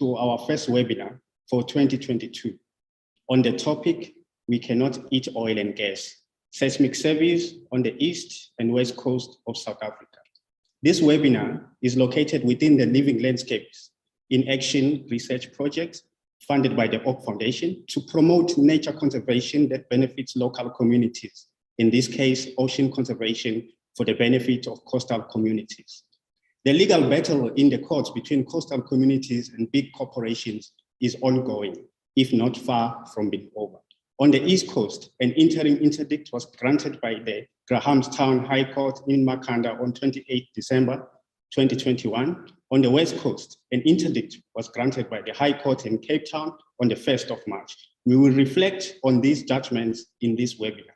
to our first webinar for 2022 on the topic, We Cannot Eat Oil and Gas, Seismic Surveys on the East and West Coast of South Africa. This webinar is located within the Living Landscapes in Action research project funded by the Oak Foundation to promote nature conservation that benefits local communities, in this case, ocean conservation for the benefit of coastal communities. The legal battle in the courts between coastal communities and big corporations is ongoing, if not far from being over. On the East Coast, an interim interdict was granted by the Grahamstown High Court in Makhanda on 28 December 2021. On the West Coast, an interdict was granted by the High Court in Cape Town on the 1st of March. We will reflect on these judgments in this webinar.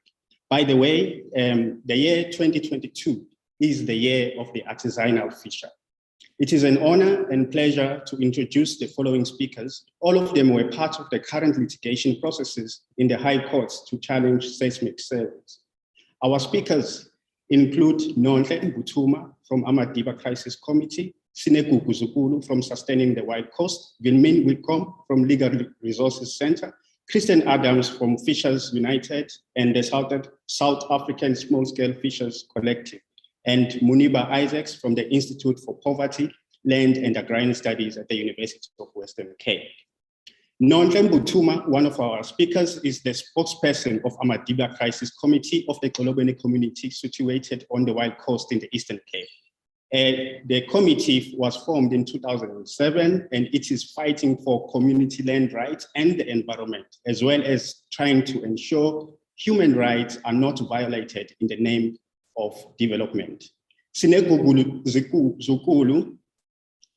By the way, the year 2022 is the year of the artisanal fisher. It is an honor and pleasure to introduce the following speakers. All of them were part of the current litigation processes in the High Courts to challenge seismic surveys. Our speakers include Nonhle Butuma from Moniba Crisis Committee, Sinegugu Zukulu from Sustaining the Wild Coast, Vilmin Wilcom from Legal Resources Center, Christian Adams from Fishers United, and the South African Small Scale Fishers Collective, and Moniba Isacs from the Institute for Poverty, Land and Agrarian Studies at the University of Western Cape. Nonhle Butuma, one of our speakers, is the spokesperson of Moniba Crisis Committee of the Kolobene community situated on the Wild Coast in the Eastern Cape. The committee was formed in 2007, and it is fighting for community land rights and the environment, as well as trying to ensure human rights are not violated in the name of development. Sinegugu Zukulu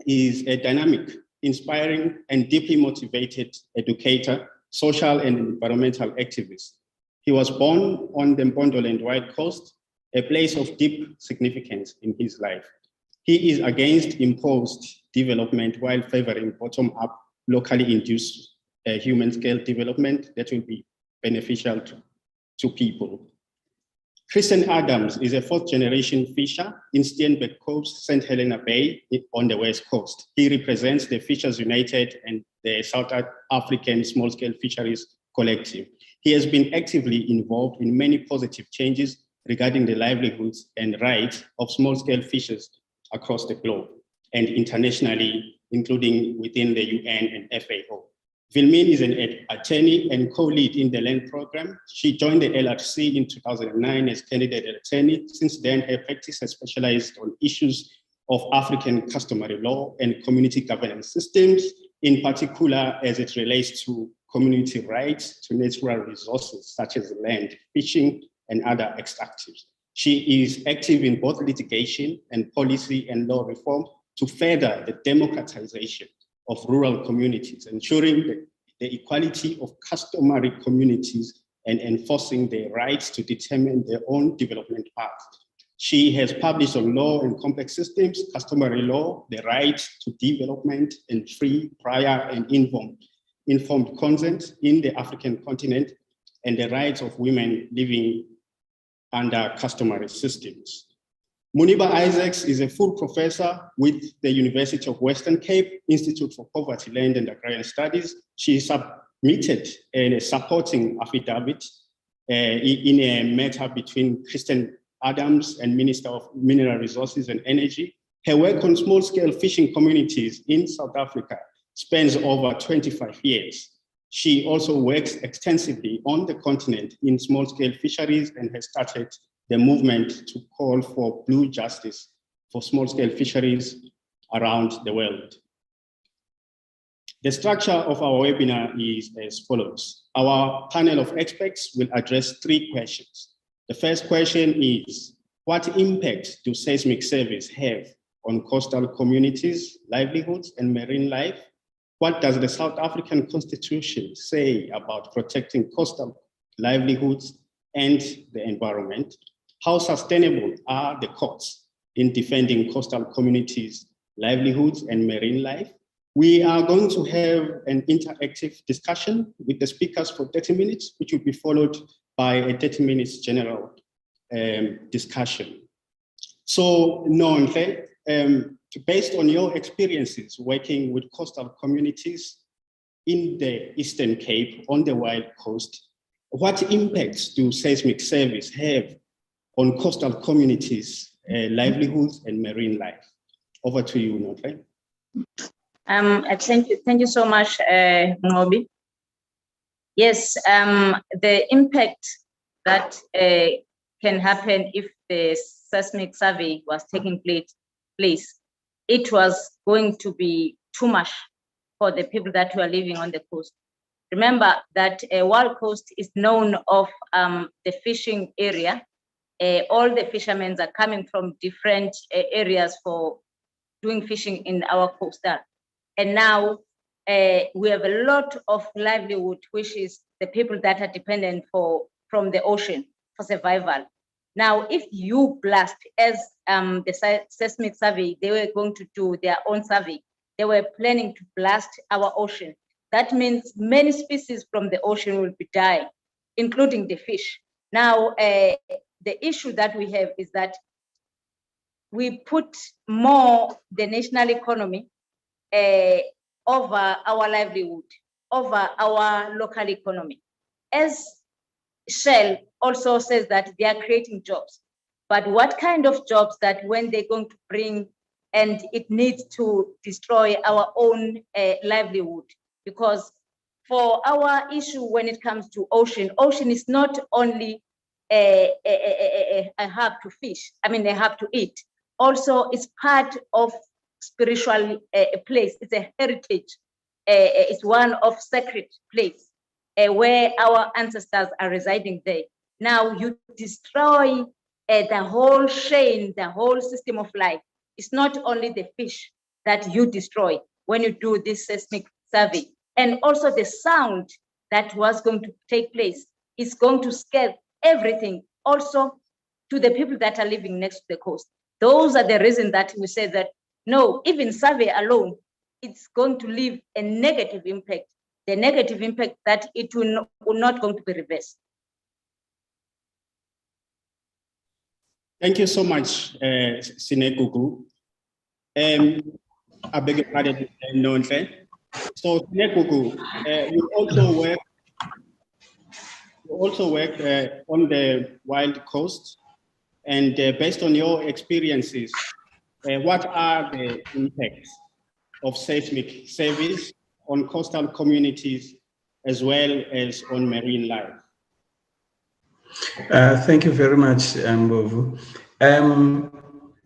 is a dynamic, inspiring, and deeply motivated educator, social and environmental activist. He was born on the Mbondoland Wild Coast, a place of deep significance in his life. He is against imposed development while favoring bottom-up, locally induced human-scale development that will be beneficial to people. Christian Adams is a fourth-generation fisher in Steenbeck Cove, St. Helena Bay on the West Coast. He represents the Fishers United and the South African Small-Scale Fisheries Collective. He has been actively involved in many positive changes regarding the livelihoods and rights of small-scale fishers across the globe and internationally, including within the UN and FAO. Vilmin is an attorney and co-lead in the land program. She joined the LRC in 2009 as candidate attorney. Since then, her practice has specialized on issues of African customary law and community governance systems, in particular as it relates to community rights to natural resources such as land, fishing, and other extractives. She is active in both litigation and policy and law reform to further the democratization of rural communities, ensuring the equality of customary communities and enforcing their rights to determine their own development path. She has published on law and complex systems, customary law, the right to development, and free, prior, and informed consent in the African continent, and the rights of women living under customary systems. Moniba Isacs is a full professor with the University of Western Cape Institute for Poverty, Land and Agrarian Studies. She submitted a supporting affidavit in a matter between Christian Adams and Minister of Mineral Resources and Energy. Her work on small-scale fishing communities in South Africa spans over 25 years. She also works extensively on the continent in small-scale fisheries and has started the movement to call for blue justice for small-scale fisheries around the world. The structure of our webinar is as follows. Our panel of experts will address 3 questions. The first question is, what impact do seismic surveys have on coastal communities, livelihoods, and marine life? What does the South African Constitution say about protecting coastal livelihoods and the environment? How sustainable are the courts in defending coastal communities, livelihoods, and marine life? We are going to have an interactive discussion with the speakers for 30 minutes, which will be followed by a 30 minutes general discussion. So, Nonhle, based on your experiences working with coastal communities in the Eastern Cape on the Wild Coast, what impacts do seismic surveys have on coastal communities, livelihoods and marine life? Over to you, Nonhle. Thank you so much, Ngobi. Yes, the impact that can happen if the seismic survey was taking place, it was going to be too much for the people that were living on the coast. Remember that Wild Coast is known of the fishing area. All the fishermen are coming from different areas for doing fishing in our coastal. And now we have a lot of livelihood, which is the people that are dependent from the ocean for survival. Now, if you blast, as the seismic survey, they were going to do their own survey, they were planning to blast our ocean. That means many species from the ocean will be dying, including the fish. Now, the issue that we have is that we put more the national economy over our livelihood, over our local economy. As Shell also says that they are creating jobs, but what kind of jobs that when they're going to bring, and it needs to destroy our own livelihood? Because for our issue when it comes to ocean is not only a hub to fish, I mean a hub to eat. Also, it's part of spiritual place. It's a heritage. It's one of sacred place where our ancestors are residing there. Now you destroy the whole chain, the whole system of life. It's not only the fish that you destroy when you do this seismic survey, and also the sound that was going to take place is going to scare everything, also to the people that are living next to the coast. Those are the reasons that we say that no, even survey alone, it's going to leave a negative impact. The negative impact that it will not going to be reversed. Thank you so much, Sinegugu. I beg your pardon, Nonhle. So, Sinegugu, you also work on the Wild Coast, and based on your experiences, what are the impacts of seismic surveys on coastal communities as well as on marine life? Thank you very much, Mbovu.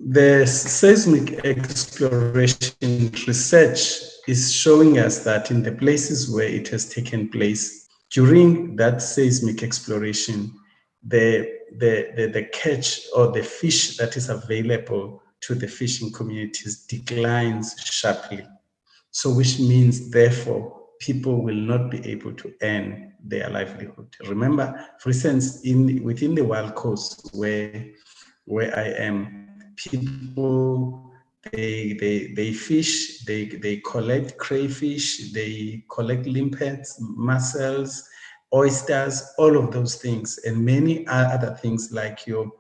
The seismic exploration research is showing us that in the places where it has taken place, during that seismic exploration, the catch or the fish that is available to the fishing communities declines sharply. So which means, therefore, people will not be able to earn their livelihood. Remember, for instance, within the Wild Coast where I am, people, they fish, they collect crayfish, they collect limpets, mussels, oysters, all of those things, and many other things like your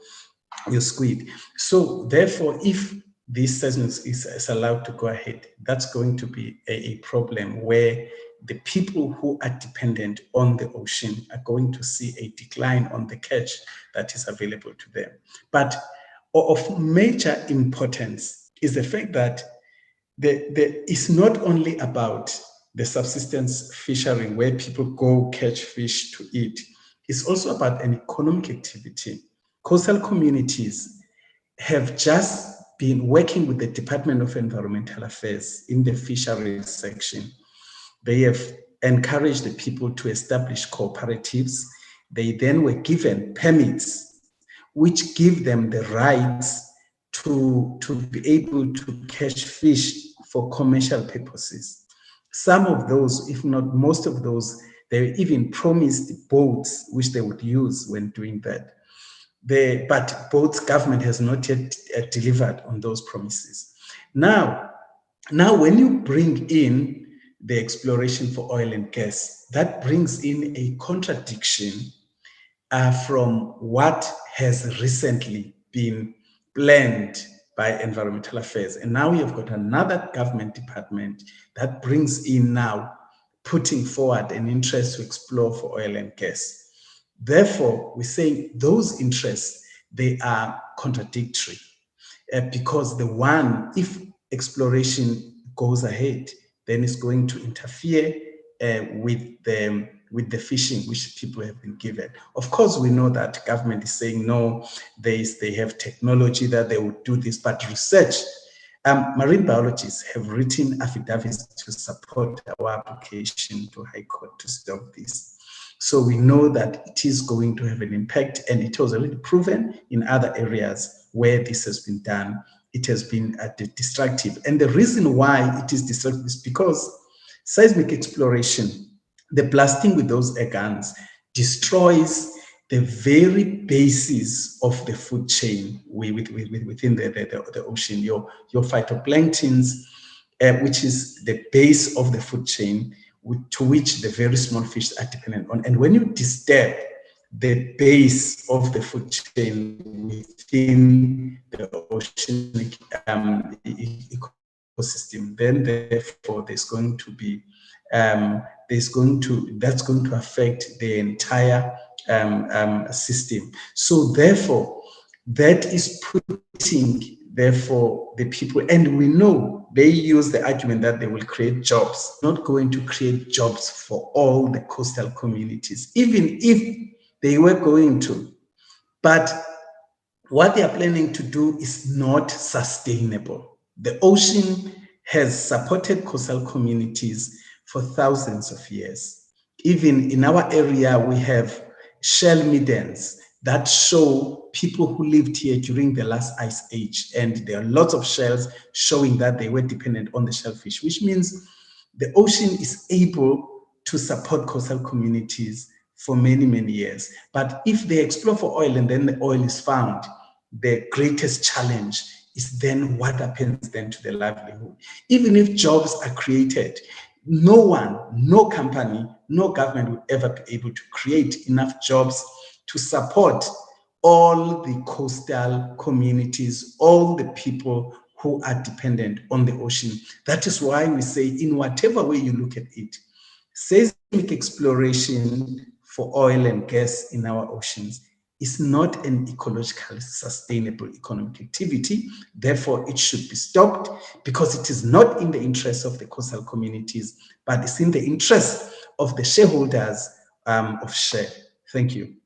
squid. So therefore, if this seismic is allowed to go ahead, that's going to be a problem where the people who are dependent on the ocean are going to see a decline on the catch that is available to them. But of major importance is the fact that it's not only about the subsistence fishery where people go catch fish to eat. It's also about an economic activity. Coastal communities have just been working with the Department of Environmental Affairs in the fisheries section. They have encouraged the people to establish cooperatives. They then were given permits, which give them the rights to be able to catch fish for commercial purposes. Some of those, if not most of those, they even promised boats which they would use when doing that. But both government has not yet delivered on those promises. Now, when you bring in the exploration for oil and gas, that brings in a contradiction from what has recently been planned by Environmental Affairs. And now we have got another government department that brings in now putting forward an interest to explore for oil and gas. Therefore, we say those interests, they are contradictory because the one, if exploration goes ahead, then it's going to interfere with the fishing which people have been given. Of course, we know that government is saying no, they have technology that they will do this, but research, marine biologists have written affidavits to support our application to High Court to stop this. So we know that it is going to have an impact, and it was already proven in other areas where this has been done. It has been destructive. And the reason why it is destructive is because seismic exploration, the blasting with those air guns, destroys the very basis of the food chain within the ocean, your phytoplanktons, which is the base of the food chain, to which the very small fish are dependent on. And when you disturb the base of the food chain within the oceanic ecosystem, then therefore there's going to be that's going to affect the entire system. So therefore, that is putting therefore the people, and we know they use the argument that they will create jobs, not going to create jobs for all the coastal communities, even if they were going to. But what they are planning to do is not sustainable. The ocean has supported coastal communities for thousands of years. Even in our area, we have shell middens that show people who lived here during the last ice age. And there are lots of shells showing that they were dependent on the shellfish, which means the ocean is able to support coastal communities for many, many years. But if they explore for oil and then the oil is found, the greatest challenge is then what happens then to the livelihood. Even if jobs are created, no one, no company, no government will ever be able to create enough jobs to support all the coastal communities, all the people who are dependent on the ocean. That is why we say, in whatever way you look at it, seismic exploration for oil and gas in our oceans is not an ecologically sustainable economic activity. Therefore, it should be stopped because it is not in the interest of the coastal communities, but it's in the interest of the shareholders of Shell. Thank you.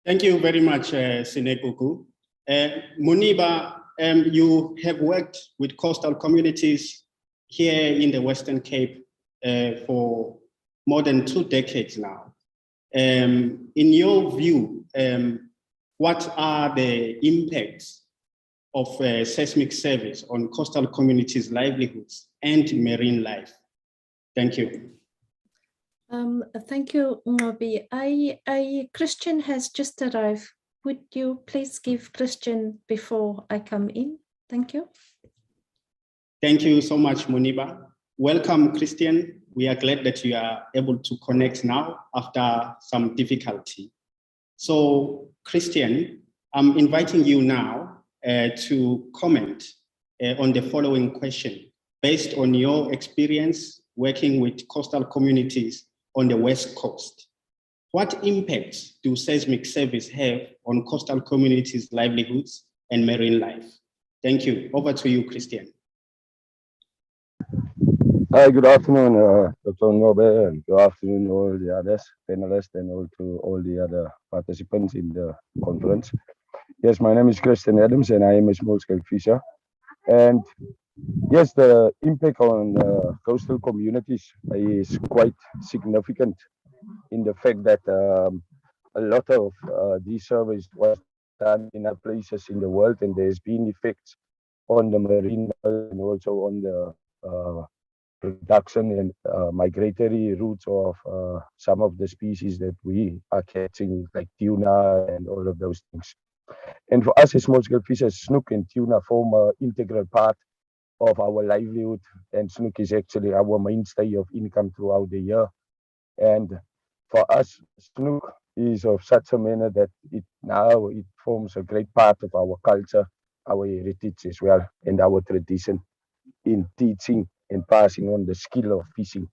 Thank you very much, Sinekuku. Moniba, you have worked with coastal communities here in the Western Cape for more than 2 decades now. In your view, what are the impacts of seismic service on coastal communities' livelihoods and marine life? Thank you. Thank you, Ngobi. Christian has just arrived. Would you please give Christian before I come in? Thank you. Thank you so much, Moniba. Welcome, Christian. We are glad that you are able to connect now after some difficulty. So, Christian, I'm inviting you now to comment on the following question. Based on your experience working with coastal communities on the West Coast, what impacts do seismic service have on coastal communities' livelihoods and marine life? Thank you. Over to you, Christian. Hi, good afternoon, Dr. Ngobe, and good afternoon, all the others, panelists, and all the other participants in the conference. Yes, my name is Christian Adams, and I am a small-scale fisher. And yes, the impact on coastal communities is quite significant in the fact that a lot of these surveys was done in other places in the world, and there's been effects on the marine and also on the production and migratory routes of some of the species that we are catching, like tuna and all of those things. And for us as small-scale fishers, snook and tuna form an integral part of our livelihood, and snook is actually our mainstay of income throughout the year. And for us, snook is of such a manner that it forms a great part of our culture, our heritage as well, and our tradition in teaching and passing on the skill of fishing.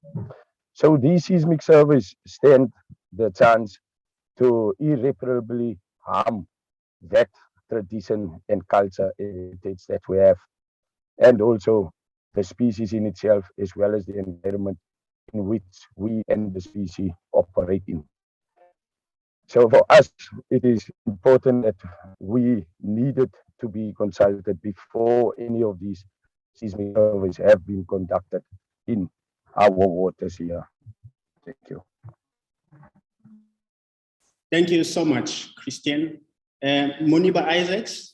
So these seismic surveys stand the chance to irreparably harm that tradition and culture heritage that we have, and also the species in itself, as well as the environment in which we and the species operate in. So for us, it is important that we needed to be consulted before any of these seismic surveys have been conducted in our waters here. Thank you. Thank you so much, Christian. Moniba Isacs,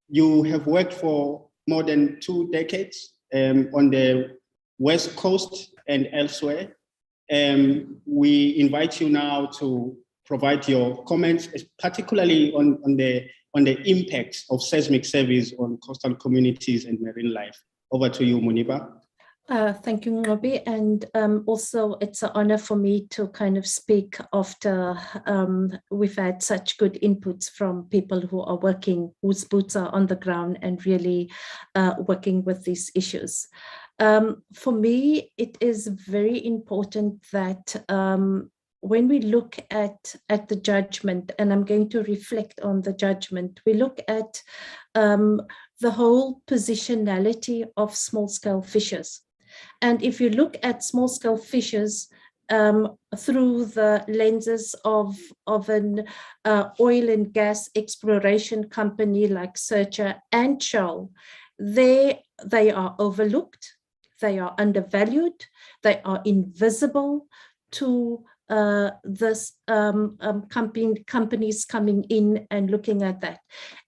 you have worked for more than 2 decades on the West Coast and elsewhere. We invite you now to provide your comments, particularly on the impacts of seismic surveys on coastal communities and marine life. Over to you, Moniba. Thank you, Ngobi. And also it's an honor for me to kind of speak after we've had such good inputs from people who are working, whose boots are on the ground and really working with these issues. For me, it is very important that when we look at the judgment, and I'm going to reflect on the judgment, we look at the whole positionality of small-scale fishers. And if you look at small-scale fishers through the lenses of an oil and gas exploration company like Searcher and Shell, they are overlooked, they are undervalued, they are invisible to this companies coming in and looking at that.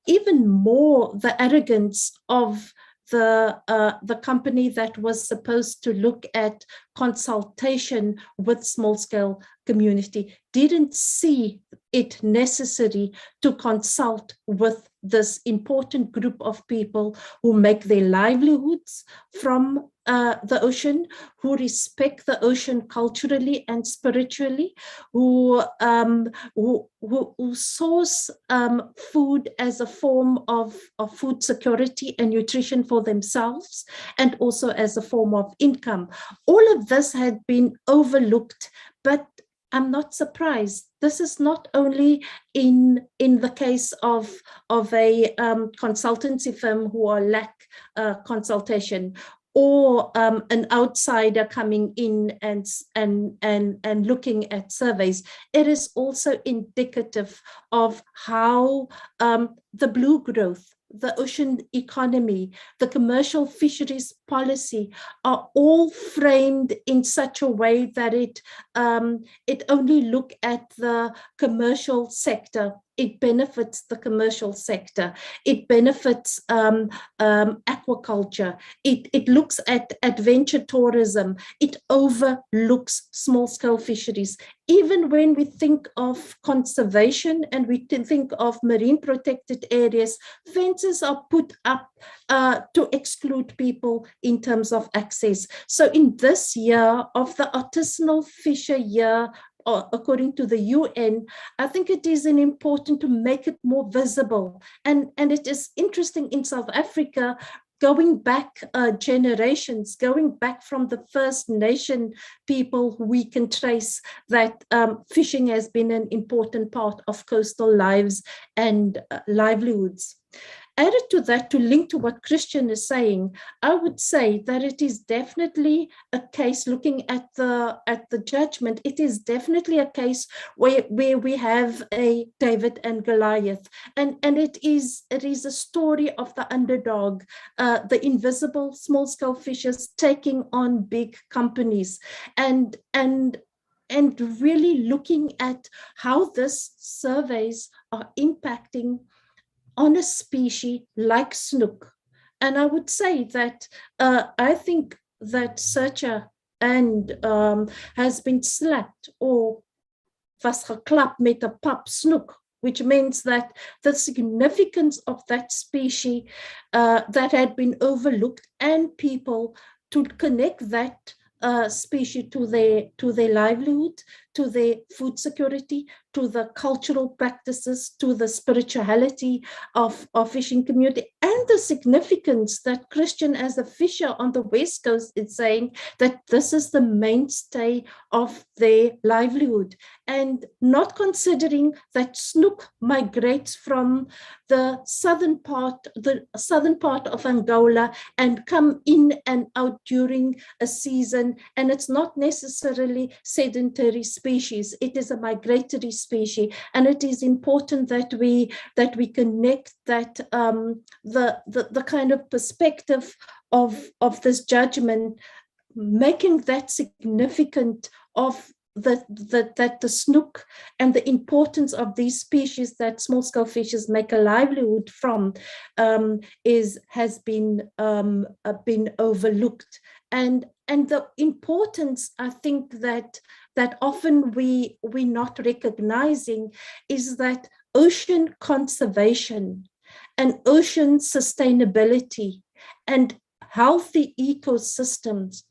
Even more, the arrogance of the company that was supposed to look at consultation with small-scale community didn't see it necessary to consult with this important group of people who make their livelihoods from the ocean, who respect the ocean culturally and spiritually, who source food as a form of food security and nutrition for themselves, and also as a form of income. All of this had been overlooked, but I'm not surprised. This is not only in the case of a consultancy firm who are lack consultation, or an outsider coming in and looking at surveys. It is also indicative of how the blue growth, the ocean economy, the commercial fisheries policy are all framed in such a way that it only look at the commercial sector. It benefits the commercial sector. It benefits aquaculture. It looks at adventure tourism. It overlooks small-scale fisheries. Even when we think of conservation and we think of marine protected areas, fences are put up to exclude people in terms of access. So in this year of the Artisanal Fisher Year, according to the UN, I think it is important to make it more visible. And it is interesting in South Africa, going back generations, going back from the First Nation people, we can trace that fishing has been an important part of coastal lives and livelihoods. Added to that, to link to what Christian is saying, I would say that it is definitely a case, looking at the judgment, it is definitely a case where we have a David and Goliath, and it is a story of the underdog, the invisible small-scale fishers taking on big companies, and really looking at how these surveys are impacting on a species like snook. And I would say that I think that Searcher and has been slapped or vasgeklap met 'n pap snoek, which means that the significance of that species that had been overlooked, and people to connect that species to their livelihood, to their food security, to the cultural practices, to the spirituality of fishing community, and the significance that Christian, as a fisher on the West Coast, is saying that this is the mainstay of their livelihood, and not considering that snook migrates from the southern part of Angola and come in and out during a season, and it's not necessarily sedentary species, it is a migratory species, and it is important that we connect that the kind of perspective of this judgment, making that significant of that the snook and the importance of these species that small-scale fishers make a livelihood from has been overlooked, and the importance, I think, that often we're not recognizing is that ocean conservation and ocean sustainability and healthy ecosystems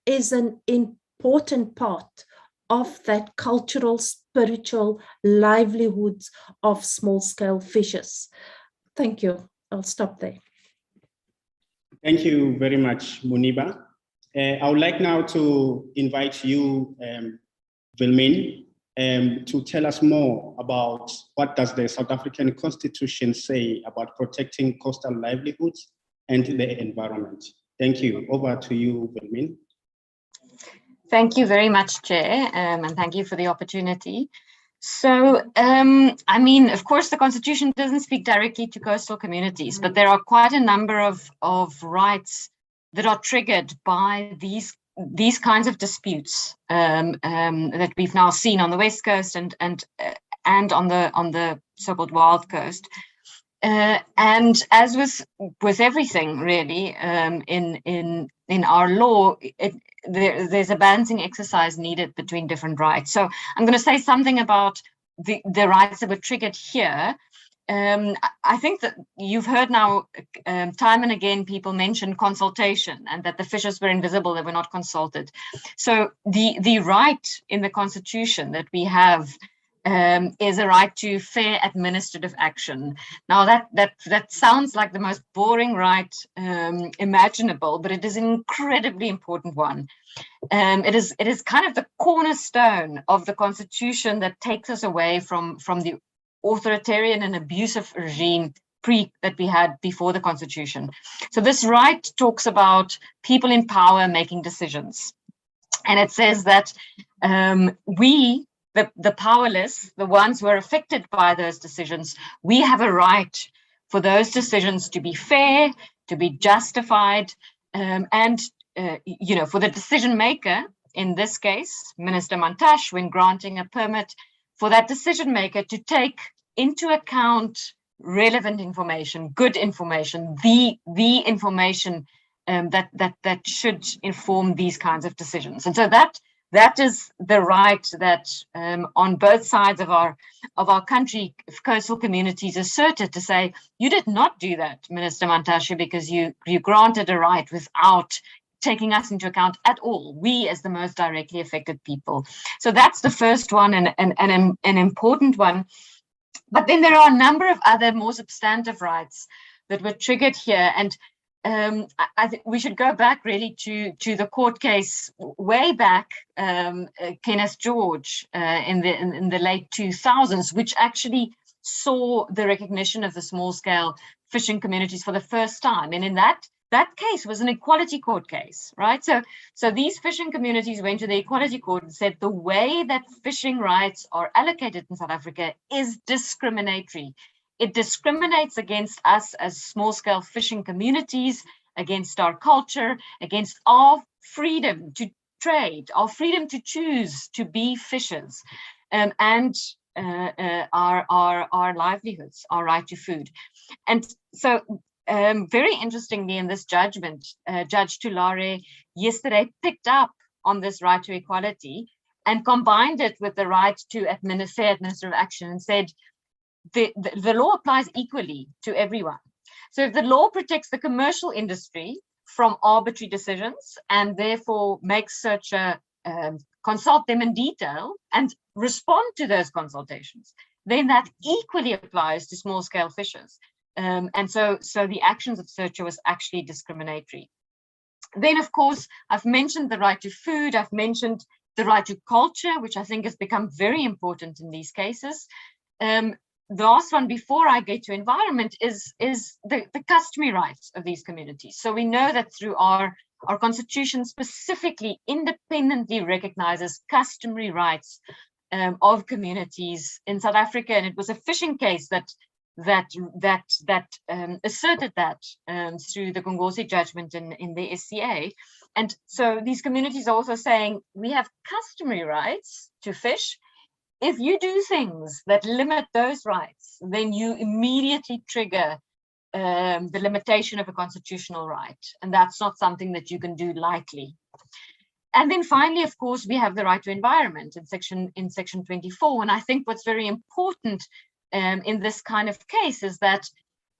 is an important part of that cultural, spiritual livelihoods of small-scale fishers. Thank you. I'll stop there. Thank you very much, Moniba. I would like now to invite you, Wilmien, to tell us more about what does the South African Constitution say about protecting coastal livelihoods and the environment. Thank you. Over to you, Wilmien. Thank you very much, Chair, and thank you for the opportunity. So, I mean, of course, the Constitution doesn't speak directly to coastal communities, but there are quite a number of rights that are triggered by these kinds of disputes that we've now seen on the West Coast and on the so-called Wild Coast. And as with everything really in our law, there's a balancing exercise needed between different rights. So I'm going to say something about the rights that were triggered here. I think that you've heard now time and again people mention consultation and that the fishers were invisible, they were not consulted. So the right in the Constitution that we have is a right to fair administrative action. Now that sounds like the most boring right imaginable, but it is an incredibly important one. It is kind of the cornerstone of the Constitution that takes us away from the authoritarian and abusive regime that we had before the Constitution. So this right talks about people in power making decisions, and it says that we, the powerless, the ones who are affected by those decisions, we have a right for those decisions to be fair, to be justified, and for the decision maker, in this case, Minister Mantashe, when granting a permit, for that decision maker to take into account relevant information, good information, the information that should inform these kinds of decisions. And so that is the right that on both sides of our country, coastal communities asserted to say, you did not do that, Minister Mantashe, because you granted a right without taking us into account at all, we as the most directly affected people. So that's the first one and an important one. But then there are a number of other more substantive rights that were triggered here. And I think we should go back really to the court case way back, Kenneth George in the late 2000s, which actually saw the recognition of the small scale fishing communities for the first time. And in that case was an equality court case, right? So these fishing communities went to the equality court and said the way that fishing rights are allocated in South Africa is discriminatory. It discriminates against us as small-scale fishing communities, against our culture, against our freedom to trade, our freedom to choose to be fishers, and our livelihoods, our right to food. And so very interestingly in this judgment, Judge Tulare yesterday picked up on this right to equality and combined it with the right to fair administrative action and said, the law applies equally to everyone. So if the law protects the commercial industry from arbitrary decisions and therefore makes such a consult them in detail and respond to those consultations, then that equally applies to small scale fishers. And so the actions of searcher was actually discriminatory. Then, of course, I've mentioned the right to food. I've mentioned the right to culture, which I think has become very important in these cases. The last one before I get to environment is the customary rights of these communities. So we know that through our constitution specifically independently recognizes customary rights of communities in South Africa, and it was a fishing case that asserted that through the Gongosi judgment in the SCA. And so these communities are also saying we have customary rights to fish. If you do things that limit those rights, then you immediately trigger the limitation of a constitutional right. And that's not something that you can do lightly. And then finally, of course, we have the right to environment in section 24. And I think what's very important in this kind of case is that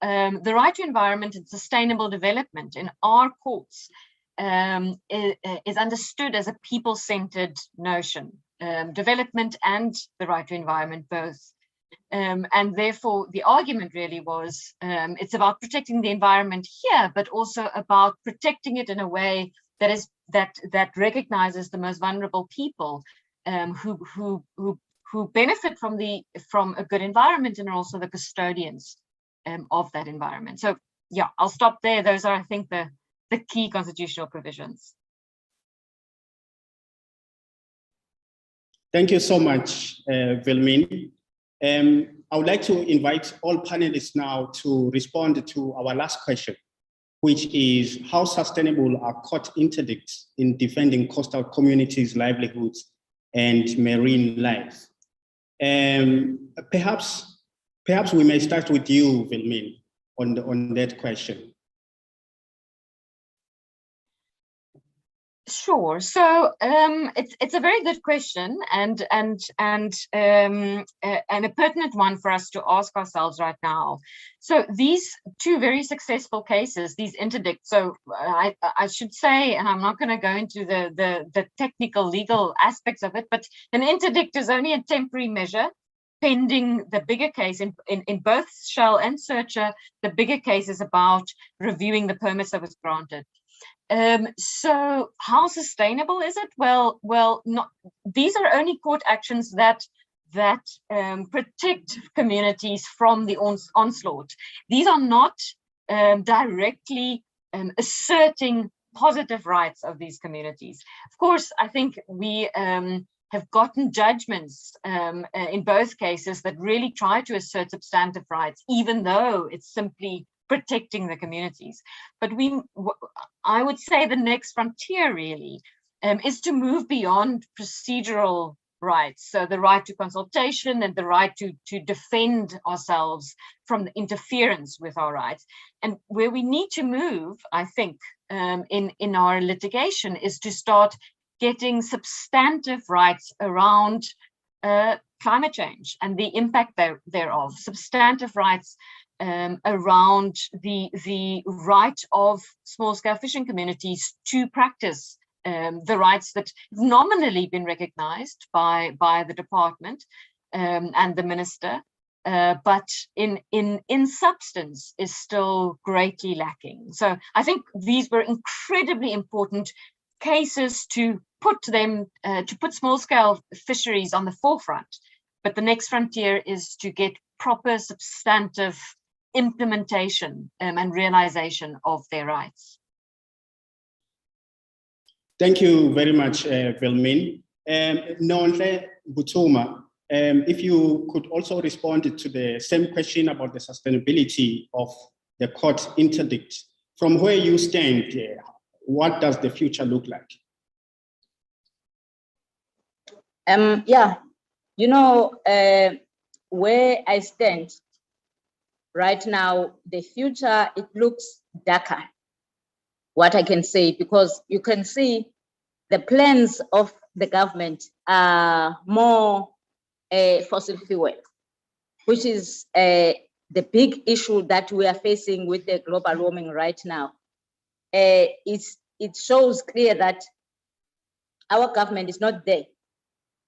the right to environment and sustainable development in our courts is understood as a people-centered notion, development and the right to environment both. And therefore, the argument really was it's about protecting the environment here, but also about protecting it in a way that recognizes the most vulnerable people who benefit from a good environment and are also the custodians of that environment. So yeah, I'll stop there. Those are, I think, the key constitutional provisions. Thank you so much, Wilmine. I would like to invite all panelists now to respond to our last question, which is how sustainable are court interdicts in defending coastal communities' livelihoods and marine life? Perhaps we may start with you, Wilmine, on that question. Sure. So it's a very good question and a pertinent one for us to ask ourselves right now. So these two very successful cases, these interdicts. So I should say, and I'm not going to go into the technical legal aspects of it, but an interdict is only a temporary measure pending the bigger case. In both Shell and Searcher, the bigger case is about reviewing the permits that was granted. So how sustainable is it? Well, not. These are only court actions that protect communities from the onslaught. These are not directly asserting positive rights of these communities. Of course, I think we have gotten judgments in both cases that really try to assert substantive rights, even though it's simply protecting the communities. But I would say the next frontier really is to move beyond procedural rights. So the right to consultation and the right to defend ourselves from interference with our rights. And where we need to move, I think, in our litigation is to start getting substantive rights around climate change and the impact thereof, substantive rights around the right of small-scale fishing communities to practice the rights that have nominally been recognized by the department and the minister, but in substance is still greatly lacking. So I think these were incredibly important cases to put small-scale fisheries on the forefront. But the next frontier is to get proper substantive implementation and realization of their rights. Thank you very much, Wilmine. Nonhle Butuma, if you could also respond to the same question about the sustainability of the court interdict. From where you stand, what does the future look like? Yeah, you know, where I stand right now, the future, it looks darker, what I can say, because you can see the plans of the government are more fossil fuel, which is the big issue that we are facing with the global warming right now. It shows clear that our government is not there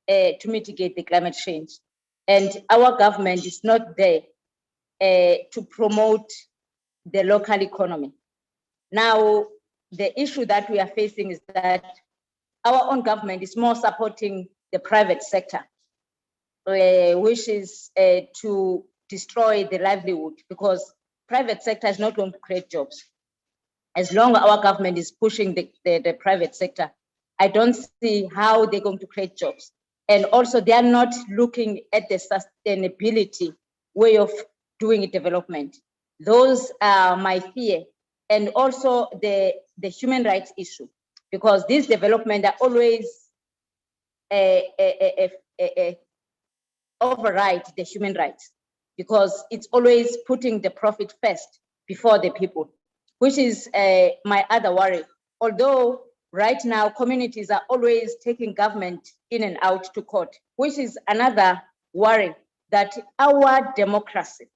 to mitigate the climate change. And our government is not there to promote the local economy. Now, the issue that we are facing is that our own government is more supporting the private sector, which is to destroy the livelihood, because private sector is not going to create jobs. As long as our government is pushing the private sector, I don't see how they're going to create jobs. And also they are not looking at the sustainability way of doing development. Those are my fear. And also the human rights issue, because these development are always override the human rights, because it's always putting the profit first before the people, which is my other worry. Although right now communities are always taking government in and out to court, which is another worry, that our democracy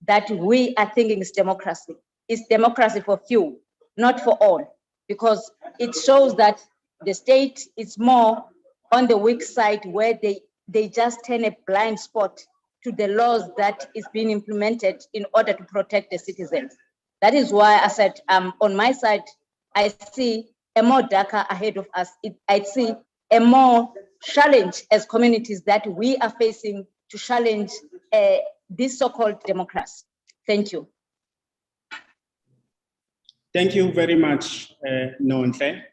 that we are thinking is democracy for few, not for all, because it shows that the state is more on the weak side, where they just turn a blind spot to the laws that is being implemented in order to protect the citizens. That is why I said, on my side, I see a more darker ahead of us. I see a more challenge as communities that we are facing to challenge this so-called democracy. Thank you. Thank you very much, Nonhle.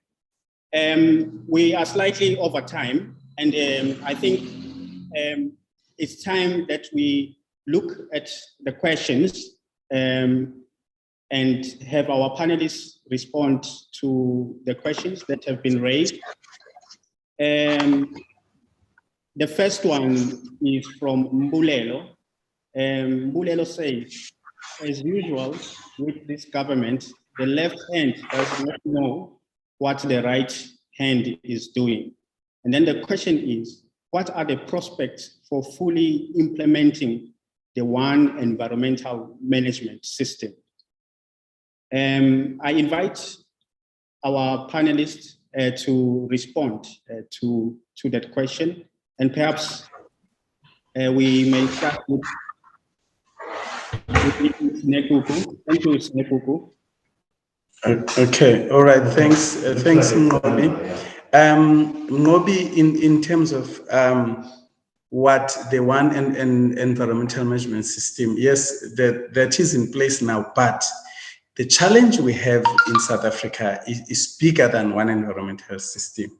We are slightly over time, and I think it's time that we look at the questions and have our panelists respond to the questions that have been raised. The first one is from Mbulelo. Mbulelo says, as usual with this government, the left hand does not know what the right hand is doing. And then the question is, what are the prospects for fully implementing the one environmental management system? I invite our panelists to respond to that question. And perhaps we may start with Snekuku. Thank you, Snekuku. Okay, all right, thanks, Ngobi. Ngobi, in terms of what the one and environmental management system, yes, that is in place now, but the challenge we have in South Africa is bigger than one environmental system.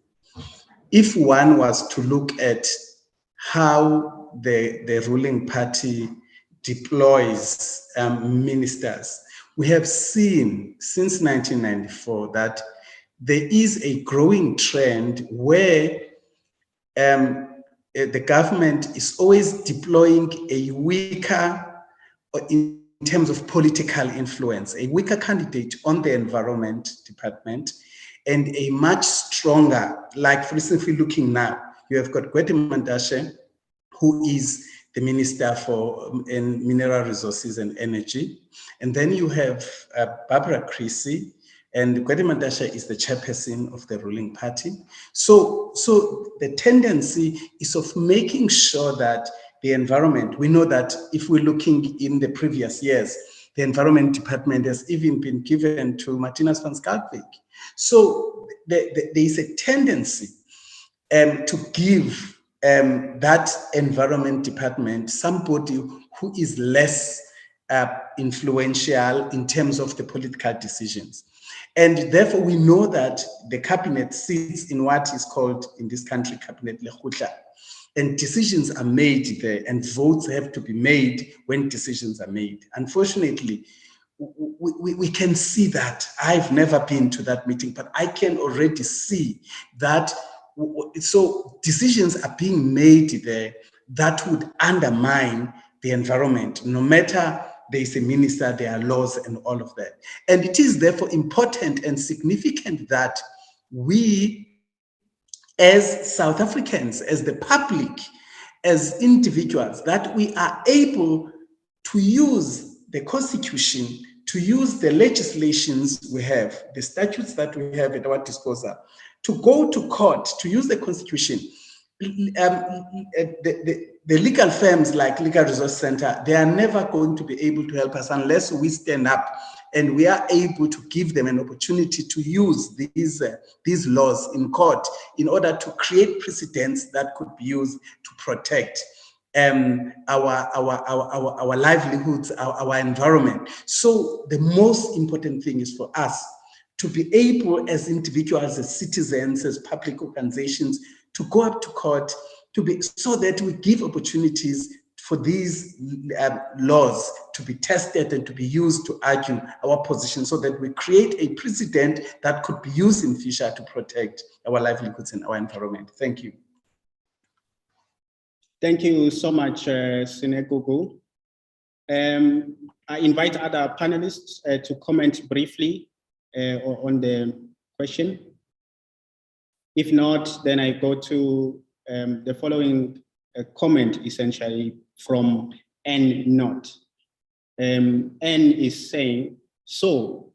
If one was to look at how the ruling party deploys ministers, we have seen since 1994 that there is a growing trend where the government is always deploying a weaker, in terms of political influence, a weaker candidate on the environment department, and a much stronger, like for instance, if we're looking now, you have got Gwede Mantashe, who is the Minister for Mineral Resources and Energy. And then you have Barbara Creasy, and Gwede Mantashe is the chairperson of the ruling party. So the tendency is of making sure that the environment, we know that if we're looking in the previous years, the environment department has even been given to Martinus van Schalkwyk. So there is a tendency to give that environment department somebody who is less influential in terms of the political decisions. And therefore we know that the cabinet sits in what is called in this country, cabinet lekgotla. And decisions are made there, and votes have to be made when decisions are made. Unfortunately, we can see that. I've never been to that meeting, but I can already see that. So decisions are being made there that would undermine the environment. No matter there is a minister, there are laws and all of that. And it is therefore important and significant that we, as South Africans, as the public, as individuals, that we are able to use the Constitution, to use the legislations we have, the statutes that we have at our disposal, to go to court, to use the constitution. The legal firms like Legal Resource Center, they are never going to be able to help us unless we stand up and we are able to give them an opportunity to use these laws in court in order to create precedents that could be used to protect our livelihoods, our environment. So the most important thing is for us to be able, as individuals, as citizens, as public organizations, to go up to court, so that we give opportunities for these laws to be tested and to be used to argue our position, so that we create a precedent that could be used in future to protect our livelihoods and our environment. Thank you. Thank you so much, Sinegugu. I invite other panelists to comment briefly on the question. If not, then I go to the following comment, essentially from N Not. N is saying, so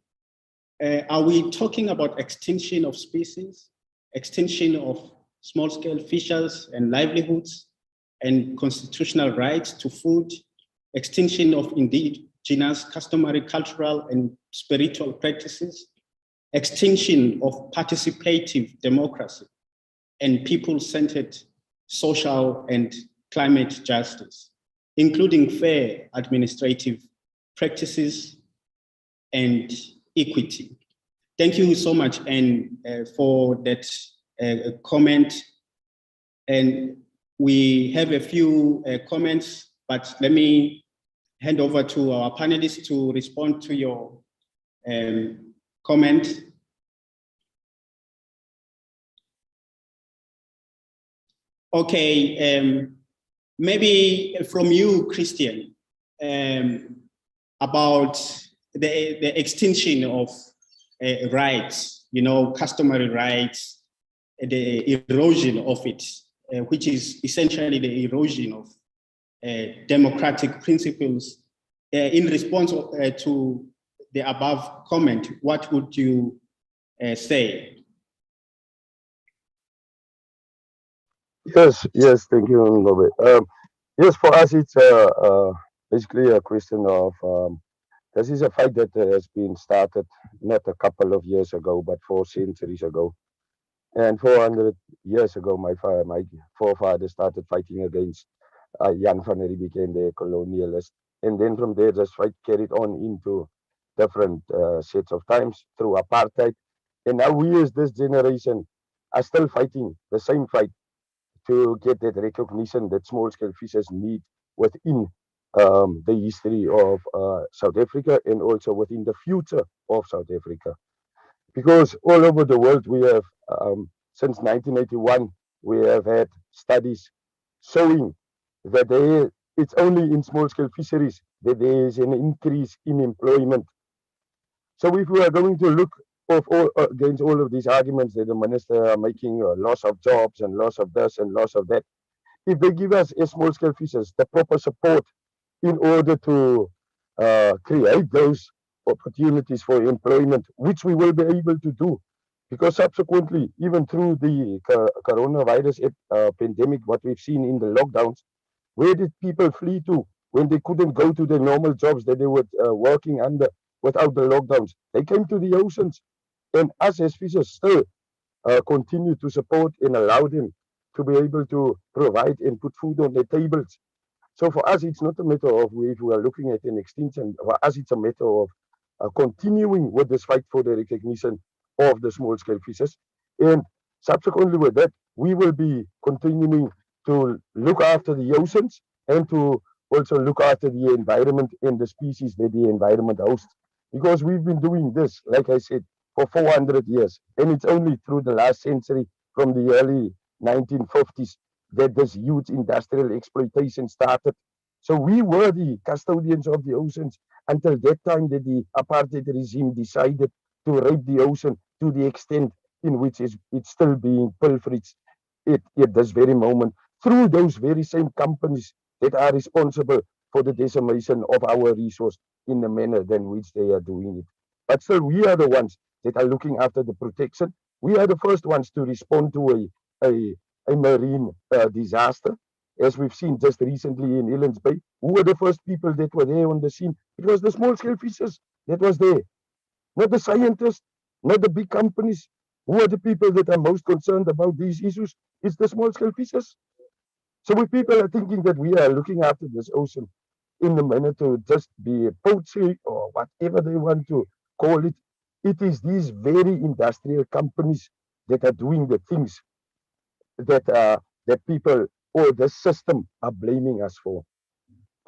are we talking about extinction of species, extinction of small-scale fishers and livelihoods, and constitutional rights to food, extinction of indigenous, customary, cultural, and spiritual practices, extinction of participative democracy, and people-centered social and climate justice, including fair administrative practices and equity? Thank you so much, Anne, for that comment. And we have a few comments, but let me hand over to our panelists to respond to your comment. Okay, maybe from you, Christian, about the extinction of rights, customary rights, the erosion of it, which is essentially the erosion of democratic principles. In response to the above comment, what would you say? Yes, thank you, Ngobe. Yes, for us, it's basically a question of this is a fight that has been started not a couple of years ago, but 4 centuries ago. And 400 years ago, my forefathers started fighting against Jan van Riebeeck and the colonialists. And then from there, this fight carried on into different sets of times through apartheid. And now we as this generation are still fighting the same fight to get that recognition that small-scale fishers need within the history of South Africa and also within the future of South Africa. Because all over the world, we have, since 1981, we have had studies showing that it's only in small-scale fisheries that there is an increase in employment. So if we are going to look against all of these arguments that the minister are making, loss of jobs and loss of this and loss of that, if they give us as small-scale fishers the proper support in order to create those opportunities for employment, which we will be able to do, because subsequently, even through the coronavirus pandemic, what we've seen in the lockdowns, where did people flee to when they couldn't go to their normal jobs that they were working under without the lockdowns? They came to the oceans, and us as fishers still continue to support and allow them to be able to provide and put food on their tables. So for us, it's not a matter of if we are looking at an extinction. For us, it's a matter of continuing with this fight for the recognition of the small-scale fishers. And subsequently with that, we will be continuing to look after the oceans and to also look after the environment and the species that the environment hosts. Because we've been doing this, like I said, for 400 years. And it's only through the last century, from the early 1950s, that this huge industrial exploitation started. So we were the custodians of the oceans until that time that the apartheid regime decided to rape the ocean to the extent in which it's still being pilferaged at this very moment through those very same companies that are responsible for the decimation of our resource in the manner in which they are doing it. But still, we are the ones that are looking after the protection. We are the first ones to respond to a marine disaster, as we've seen just recently in Elands Bay. Who were the first people that were there on the scene? It was the small-scale fishers that was there, not the scientists, not the big companies. Who are the people that are most concerned about these issues? It's the small-scale fishers. So if people are thinking that we are looking after this ocean in a manner to just be a poultry or whatever they want to call it, it is these very industrial companies that are doing the things that people or the system are blaming us for.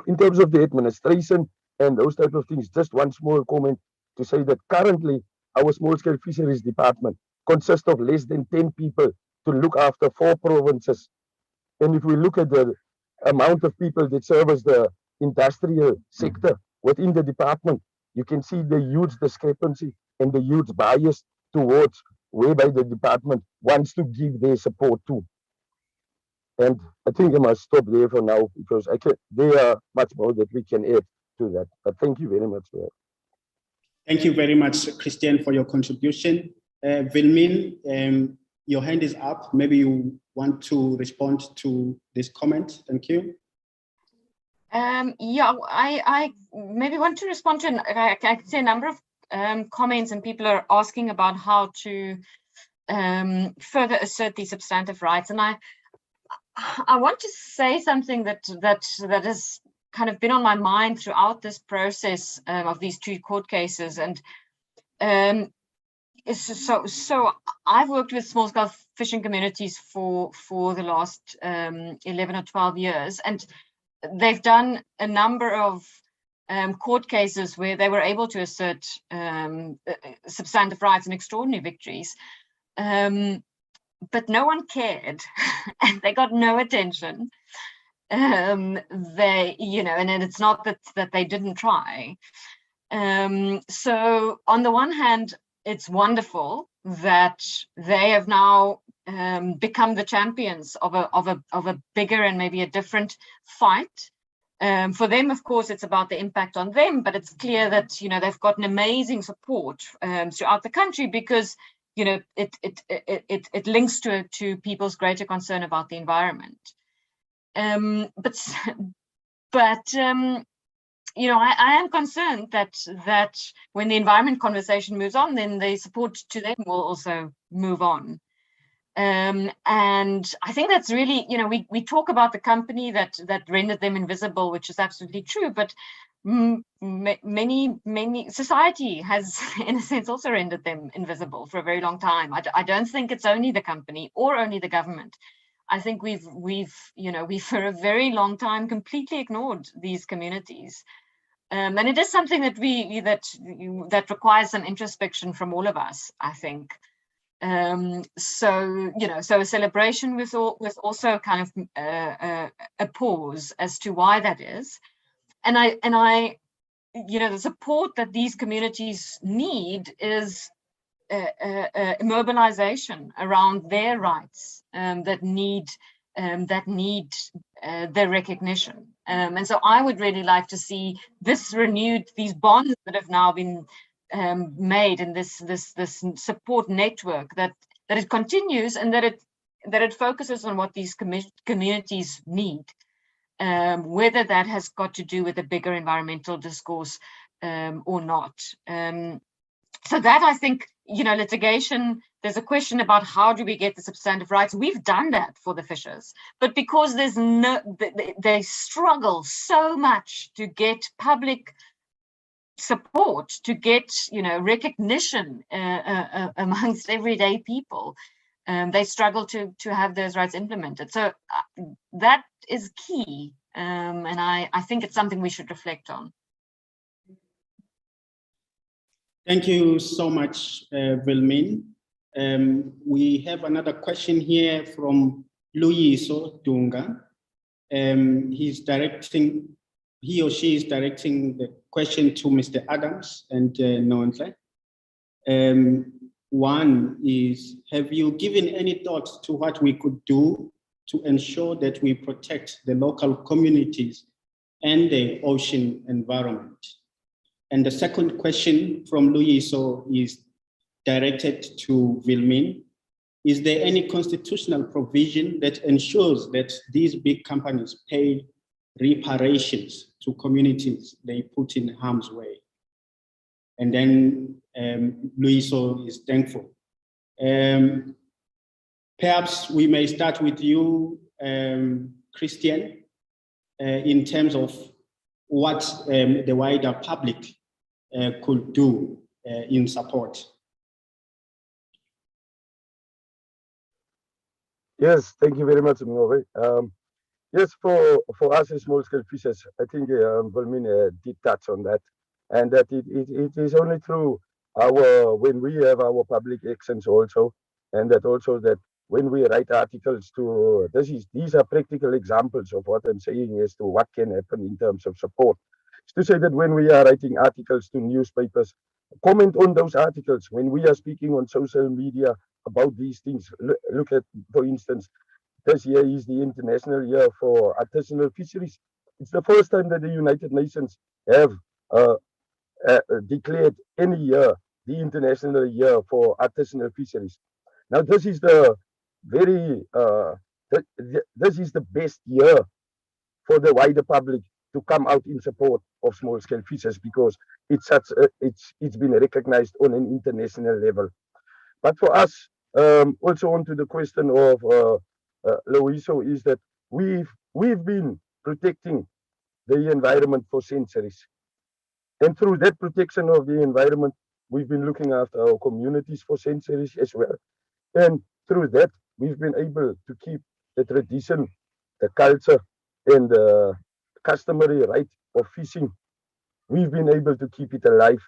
In terms of the administration and those type of things, just one small comment to say that currently our small-scale fisheries department consists of less than 10 people to look after 4 provinces. And if we look at the amount of people that service the industrial sector within the department, you can see the huge discrepancy and the huge bias towards whereby the department wants to give their support to. And I think I must stop there for now because there are much more that we can add to that. But thank you very much for that. Thank you very much, Christian, for your contribution. Vilmin, your hand is up. Maybe you want to respond to this comment. Thank you. Yeah, I maybe want to respond to, I can say a number of comments, and people are asking about how to further assert these substantive rights. And I want to say something that has kind of been on my mind throughout this process of these 2 court cases. And so I've worked with small-scale fishing communities for the last 11 or 12 years, and they've done a number of court cases where they were able to assert substantive rights and extraordinary victories. But no one cared, and they got no attention. They, you know, and it's not that they didn't try. So on the one hand, it's wonderful that they have now become the champions of a bigger and maybe a different fight. For them, of course, it's about the impact on them, but it's clear that, you know, they've gotten amazing support throughout the country because, you know, it links to people's greater concern about the environment. But you know, I am concerned that when the environment conversation moves on, then the support to them will also move on. And I think that's really, you know, we talk about the company that rendered them invisible, which is absolutely true, but many society has, in a sense, also rendered them invisible for a very long time. I don't think it's only the company or only the government. I think we've for a very long time completely ignored these communities. And it is something that that requires some introspection from all of us, I think. So, you know, so a celebration with also kind of a pause as to why that is. And I, you know, the support that these communities need is mobilization around their rights that need their recognition. And so I would really like to see this renewed, these bonds that have now been made in this support network, that it continues and that it focuses on what these communities need, whether that has got to do with a bigger environmental discourse or not. So that, I think, you know, litigation, there's a question about how do we get the substantive rights. We've done that for the fishers, but because they struggle so much to get public support, to get, you know, recognition amongst everyday people, they struggle to have those rights implemented. So that is key, and I think it's something we should reflect on. Thank you so much, Vilmin. We have another question here from Luiso Dunga. He or she is directing the question to Mr. Adams and Nonhle. One is, have you given any thought to what we could do to ensure that we protect the local communities and the ocean environment? And the second question from Luiso is directed to Vilmin. is there any constitutional provision that ensures that these big companies pay reparations to communities they put in harm's way? And then Luiso is thankful. Perhaps we may start with you, Christian, in terms of what the wider public could do in support. Yes, thank you very much, Moniba. Yes, for us as small-scale fishers, I think Wilmin did touch on that, and that it is only through when we have our public actions also, and that also that when we write articles to, these are practical examples of what I'm saying as to what can happen in terms of support. It's to say that when we are writing articles to newspapers, comment on those articles. When we are speaking on social media about these things, look at, for instance, this year is the International Year for Artisanal Fisheries. It's the first time that the United Nations have declared any year the International Year for Artisanal Fisheries. Now, this is the this is the best year for the wider public to come out in support of small-scale fishers, because it's it's been recognized on an international level. But for us, also onto the question of Loiso, is that we've been protecting the environment for centuries, and through that protection of the environment, we've been looking after our communities for centuries as well. And through that, we've been able to keep the tradition, the culture, and the customary right of fishing. We've been able to keep it alive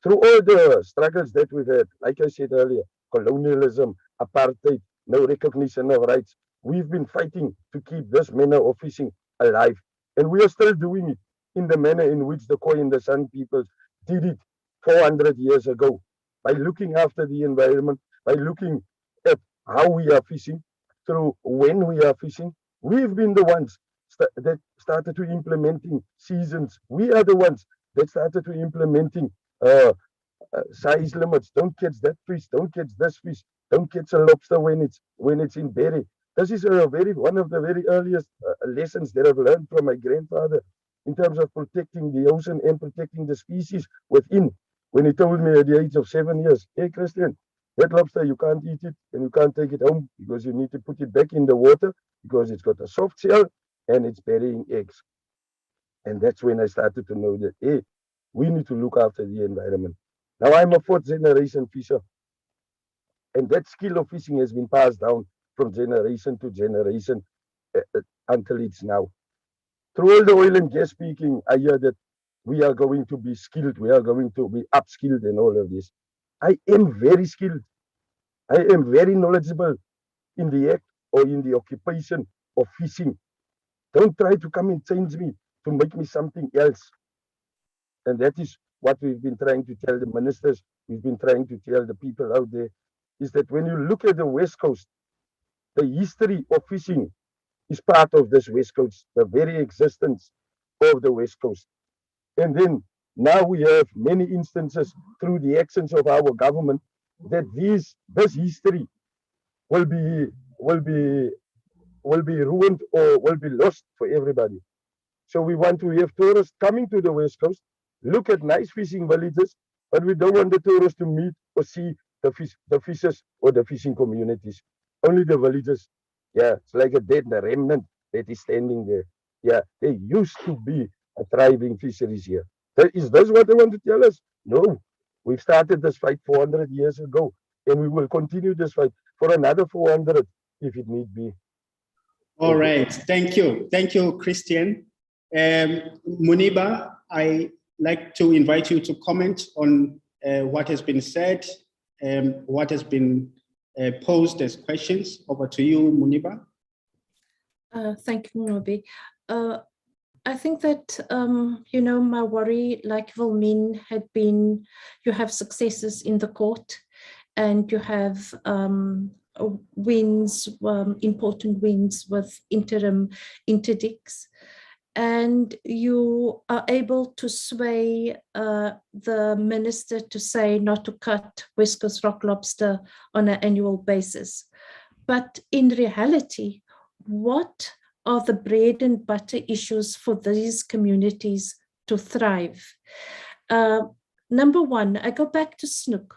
through all the struggles that we've had. Like I said earlier, colonialism, apartheid, no recognition of rights. We've been fighting to keep this manner of fishing alive. And we are still doing it in the manner in which the Khoi and the San peoples did it 400 years ago, by looking after the environment, by looking at how we are fishing, through when we are fishing. We've been the ones that started to implementing seasons. We are the ones that started to implementing size limits. Don't catch that fish, don't catch this fish, don't catch a lobster when it's in berry. This is one of the very earliest lessons that I've learned from my grandfather in terms of protecting the ocean and protecting the species within. When he told me at the age of 7 years, hey Christian, that lobster, you can't eat it and you can't take it home, because you need to put it back in the water, because it's got a soft shell and it's burying eggs. And that's when I started to know that, hey, we need to look after the environment. Now I'm a 4th generation fisher, and that skill of fishing has been passed down from generation to generation until it's now. Through all the oil and gas speaking, I hear that we are going to be skilled, we are going to be upskilled and all of this. I am very skilled. I am very knowledgeable in the act or in the occupation of fishing. Don't try to come and change me to make me something else. And that is what we've been trying to tell the ministers, we've been trying to tell the people out there, is that when you look at the West Coast, the history of fishing is part of this West Coast, the very existence of the West Coast. And then now we have many instances through the actions of our government that this history will be ruined or will be lost for everybody. So we want to have tourists coming to the West Coast, look at nice fishing villages, but we don't want the tourists to meet or see the fishers or the fishing communities. Only the villages. Yeah, it's like a dead remnant that is standing there. Yeah, there used to be a thriving fisheries here. Is this what they want to tell us? No. We've started this fight 400 years ago, and we will continue this fight for another 400 if it need be. All right, thank you. Thank you, Christian. Moniba, I'd like to invite you to comment on what has been said, what has been posed as questions. Over to you, Moniba. Thank you, Moniba. I think that, my worry, like Wilmin, had been, you have successes in the court and you have wins, important wins with interim interdicts, and you are able to sway the minister to say not to cut West Coast rock lobster on an annual basis. But in reality, what are the bread and butter issues for these communities to thrive? Number one, I go back to snook.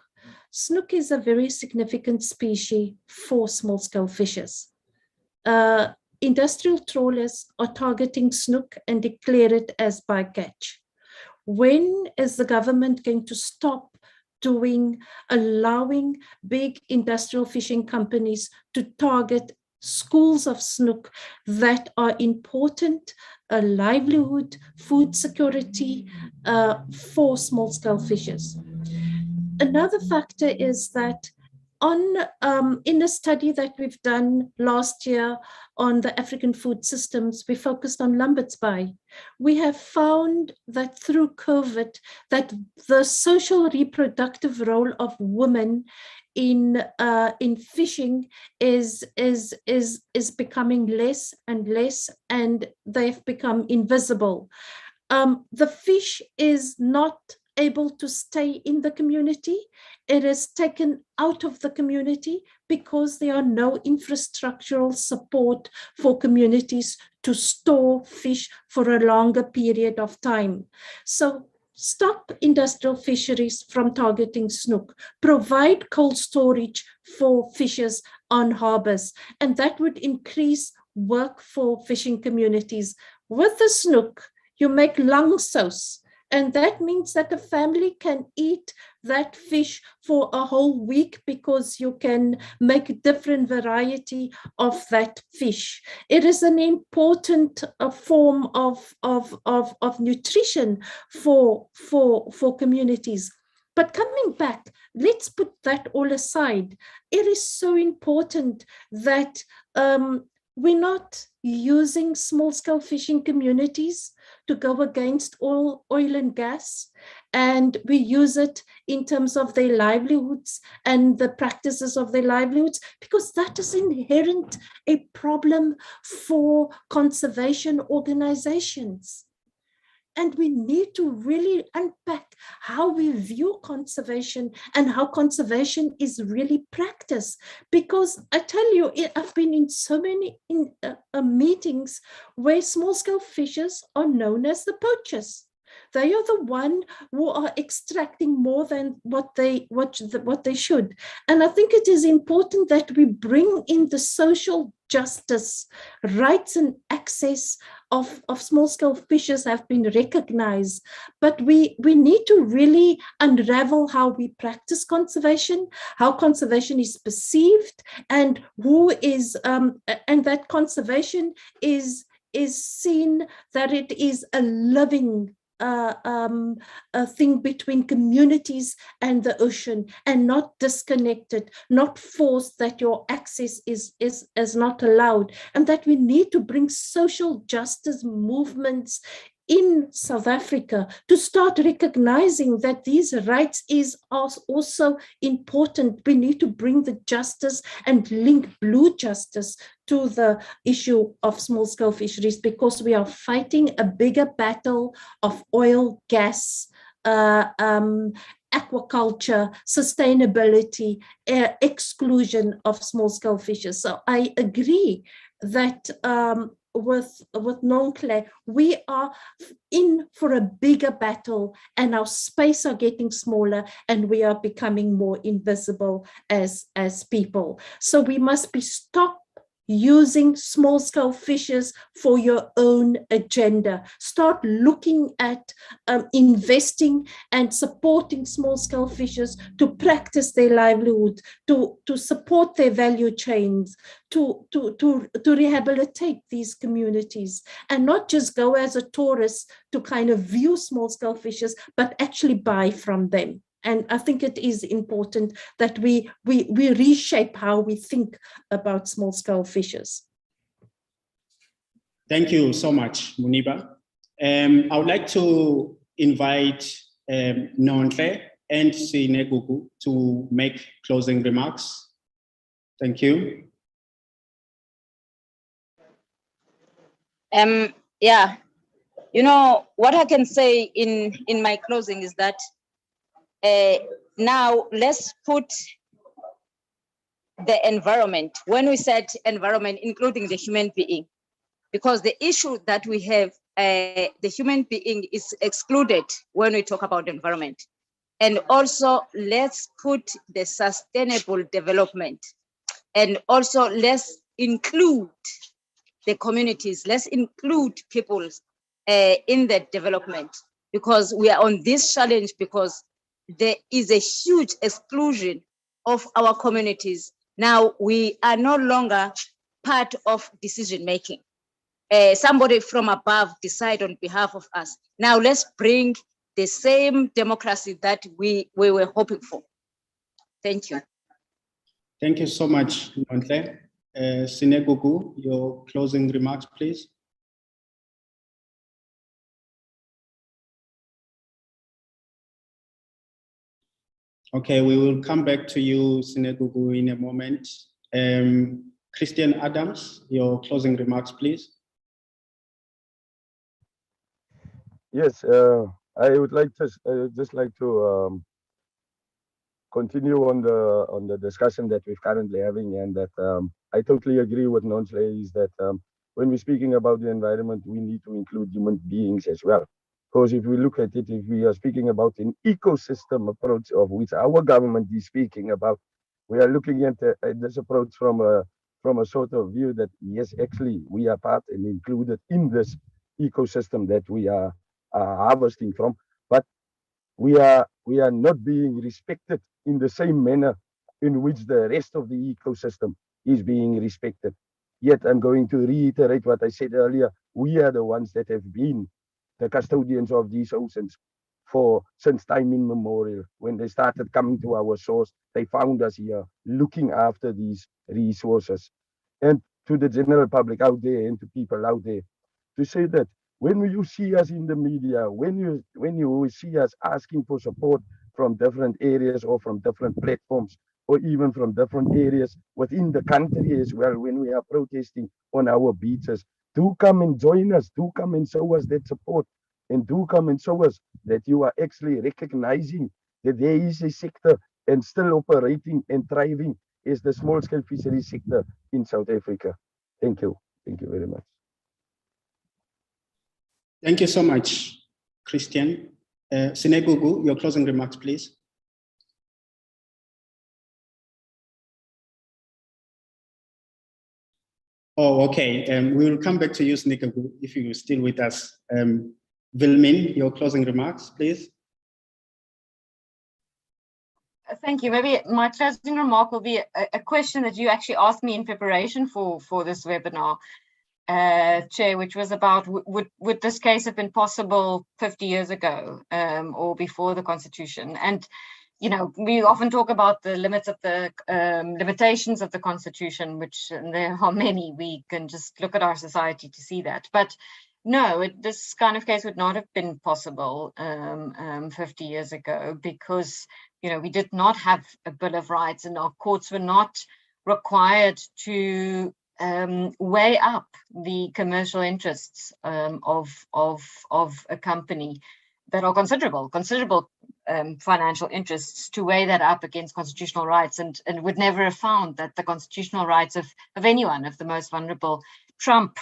Snook is a very significant species for small-scale fishes. Industrial trawlers are targeting snook and declare it as bycatch. When is the government going to stop allowing big industrial fishing companies to target schools of snook that are important livelihood, food security for small-scale fishers? Another factor is that in a study that we've done last year on the African food systems, we focused on Lambert's Bay. We have found that through COVID, that the social reproductive role of women in fishing is becoming less and less, and they've become invisible. The fish is not able to stay in the community. It is taken out of the community because there are no infrastructural support for communities to store fish for a longer period of time. So stop industrial fisheries from targeting snook, provide cold storage for fishers on harbors, and that would increase work for fishing communities. With the snook, you make lang sauce, and that means that a family can eat that fish for a whole week because you can make a different variety of that fish. It is an important form of nutrition for communities. But coming back, let's put that all aside. It is so important that we're not using small-scale fishing communities to go against oil and gas, and we use it in terms of their livelihoods and the practices of their livelihoods, because that is inherent a problem for conservation organizations. And we need to really unpack how we view conservation and how conservation is really practiced. Because I tell you, I've been in so many meetings where small-scale fishers are known as the poachers. They are the one who are extracting more than what they should. And I think it is important that we bring in the social justice, rights and access of small-scale fishers have been recognized, but we need to really unravel how we practice conservation, how conservation is perceived, and who is and that conservation is seen that it is a living a thing between communities and the ocean, and not disconnected, not forced, that your access is not allowed, and that we need to bring social justice movements in South Africa to start recognizing that these rights are also important. We need to bring the justice and link blue justice to the issue of small-scale fisheries, because we are fighting a bigger battle of oil, gas, aquaculture, sustainability, exclusion of small-scale fishes. So I agree that with Noncle, we are in for a bigger battle, and our space are getting smaller, and we are becoming more invisible as people. So we must stop using small-scale fishes for your own agenda. Start looking at investing and supporting small-scale fishers to practice their livelihood, to support their value chains, to rehabilitate these communities, and not just go as a tourist to kind of view small-scale fishers, but actually buy from them. And I think it is important that we reshape how we think about small-scale fishes. Thank you so much, Moniba. I would like to invite Nontle and Sinegugu to make closing remarks. Thank you. Yeah, you know, what I can say in my closing is that now let's put the environment. When we said environment, including the human being, because the issue that we have, the human being is excluded when we talk about environment. And also let's put the sustainable development, and also let's include the communities, let's include people in the development, because we are on this challenge because there is a huge exclusion of our communities. Now we are no longer part of decision making. Somebody from above decide on behalf of us. Now let's bring the same democracy that we were hoping for. Thank you. Thank you so much, Nontle. Sinegugu, your closing remarks, please. Okay, we will come back to you, Sinegugu, in a moment. Christian Adams, your closing remarks, please. Yes, I would like to just like to continue on the discussion that we're currently having, and that I totally agree with Nontle is that when we're speaking about the environment, we need to include human beings as well. Because if we look at it, if we are speaking about an ecosystem approach of which our government is speaking about, we are looking at this approach from a sort of view that yes, actually we are part and included in this ecosystem that we are harvesting from, but we are not being respected in the same manner in which the rest of the ecosystem is being respected. Yet I'm going to reiterate what I said earlier. We are the ones that have been the custodians of these oceans since time immemorial. When they started coming to our shores, they found us here looking after these resources. And to the general public out there and to people out there, to say that when you see us in the media, when you see us asking for support from different areas or from different platforms, or even from different areas within the country as well, when we are protesting on our beaches, do come and join us, do come and show us that support, and do come and show us that you are actually recognizing that there is a sector and still operating and thriving as the small-scale fisheries sector in South Africa. Thank you. Thank you very much. Thank you so much, Christian. Sinegugu, your closing remarks, please. Oh, okay. We will come back to you, Sinegugu, if you're still with us. Vilmin, your closing remarks, please. Thank you. Maybe my closing remark will be a question that you actually asked me in preparation for this webinar, Chair, which was about would this case have been possible 50 years ago or before the Constitution? And you know, we often talk about the limits of the limitations of the Constitution, which there are many. We can just look at our society to see that. But no, this kind of case would not have been possible 50 years ago because, you know, we did not have a Bill of Rights and our courts were not required to weigh up the commercial interests of a company that are considerable financial interests, to weigh that up against constitutional rights, and would never have found that the constitutional rights of anyone, of the most vulnerable, trump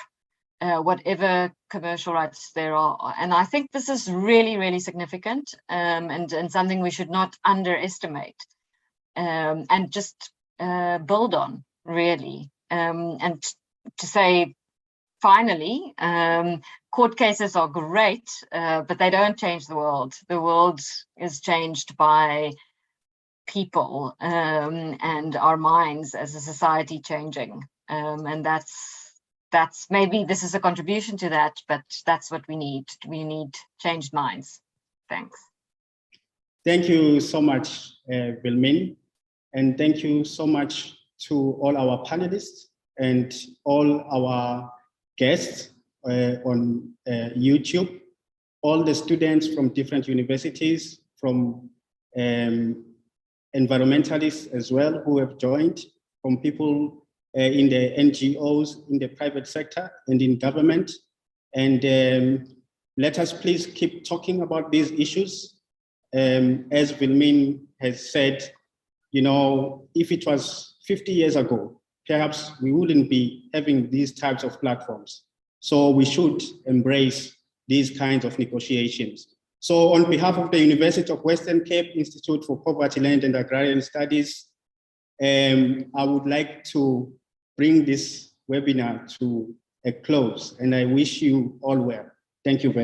whatever commercial rights there are. And I think this is really, really significant and something we should not underestimate and just build on, really. And to say, finally, court cases are great, but they don't change the world. The world is changed by people and our minds as a society changing. And that's maybe this is a contribution to that, but that's what we need. We need changed minds. Thanks. Thank you so much, Vilmin. And thank you so much to all our panelists and all our guests on YouTube, all the students from different universities, from environmentalists as well who have joined, from people in the NGOs, in the private sector and in government. And let us please keep talking about these issues. As Vilmin has said, you know, if it was 50 years ago, perhaps we wouldn't be having these types of platforms. So we should embrace these kinds of negotiations. So on behalf of the University of Western Cape Institute for Poverty, Land and Agrarian Studies, I would like to bring this webinar to a close, and I wish you all well. Thank you very much.